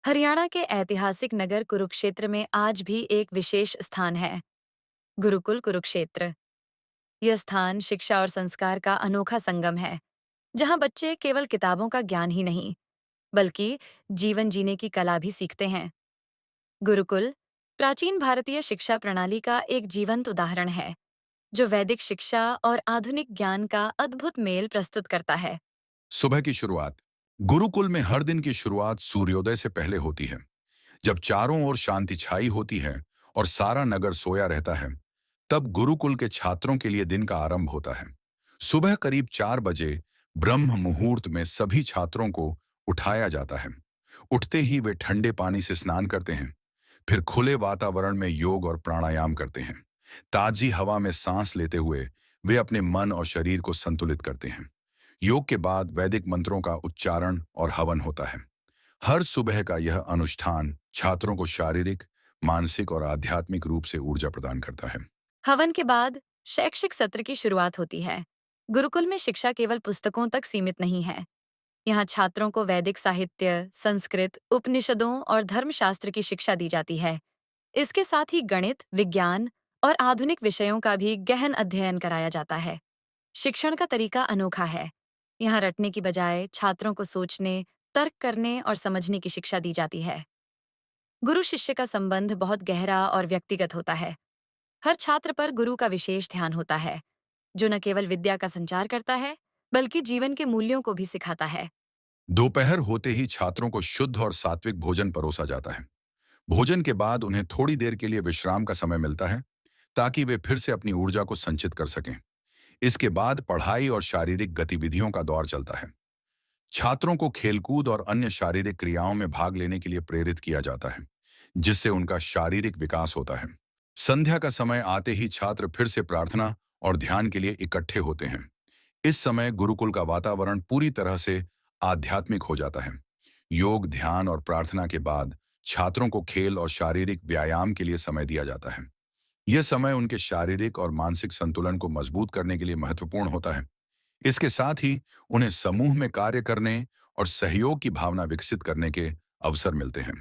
हरियाणा के ऐतिहासिक नगर कुरुक्षेत्र में आज भी एक विशेष स्थान है। गुरुकुल कुरुक्षेत्र। यह स्थान शिक्षा और संस्कार का अनोखा संगम है, जहां बच्चे केवल किताबों का ज्ञान ही नहीं, बल्कि जीवन जीने की कला भी सीखते हैं। गुरुकुल प्राचीन भारतीय शिक्षा प्रणाली का एक जीवंत उदाहरण है, जो वैदिक शिक्षा और आधुनिक ज्ञान का अद्भुत मेल प्रस्तुत करता है। सुबह की शुरुआत। गुरुकुल में हर दिन की शुरुआत सूर्योदय से पहले होती है, जब चारों ओर शांति छाई होती है और सारा नगर सोया रहता है। तब गुरुकुल के छात्रों के लिए दिन का आरंभ होता है। सुबह करीब 4 बजे ब्रह्म मुहूर्त में सभी छात्रों को उठाया जाता है। उठते ही वे ठंडे पानी से स्नान करते हैं, फिर खुले वातावरण में योग और प्राणायाम करते हैं। ताजी हवा में सांस लेते हुए वे अपने मन और शरीर को संतुलित करते हैं। योग के बाद वैदिक मंत्रों का उच्चारण और हवन होता है। हर सुबह का यह अनुष्ठान छात्रों को शारीरिक, मानसिक और आध्यात्मिक रूप से ऊर्जा प्रदान करता है। हवन के बाद शैक्षिक सत्र की शुरुआत होती है। गुरुकुल में शिक्षा केवल पुस्तकों तक सीमित नहीं है। यहाँ छात्रों को वैदिक साहित्य, संस्कृत, उपनिषदों और धर्मशास्त्र की शिक्षा दी जाती है। इसके साथ ही गणित, विज्ञान और आधुनिक विषयों का भी गहन अध्ययन कराया जाता है। शिक्षण का तरीका अनोखा है। यहाँ रटने की बजाय छात्रों को सोचने, तर्क करने और समझने की शिक्षा दी जाती है। गुरु शिष्य का संबंध बहुत गहरा और व्यक्तिगत होता है। हर छात्र पर गुरु का विशेष ध्यान होता है, जो न केवल विद्या का संचार करता है, बल्कि जीवन के मूल्यों को भी सिखाता है। दोपहर होते ही छात्रों को शुद्ध और सात्विक भोजन परोसा जाता है। भोजन के बाद उन्हें थोड़ी देर के लिए विश्राम का समय मिलता है, ताकि वे फिर से अपनी ऊर्जा को संचित कर सकें। इसके बाद पढ़ाई और शारीरिक गतिविधियों का दौर चलता है। छात्रों को खेलकूद और अन्य शारीरिक क्रियाओं में भाग लेने के लिए प्रेरित किया जाता है, जिससे उनका शारीरिक विकास होता है। संध्या का समय आते ही छात्र फिर से प्रार्थना और ध्यान के लिए इकट्ठे होते हैं। इस समय गुरुकुल का वातावरण पूरी तरह से आध्यात्मिक हो जाता है। योग, ध्यान और प्रार्थना के बाद छात्रों को खेल और शारीरिक व्यायाम के लिए समय दिया जाता है। यह समय उनके शारीरिक और मानसिक संतुलन को मजबूत करने के लिए महत्वपूर्ण होता है। इसके साथ ही उन्हें समूह में कार्य करने और सहयोग की भावना विकसित करने के अवसर मिलते हैं।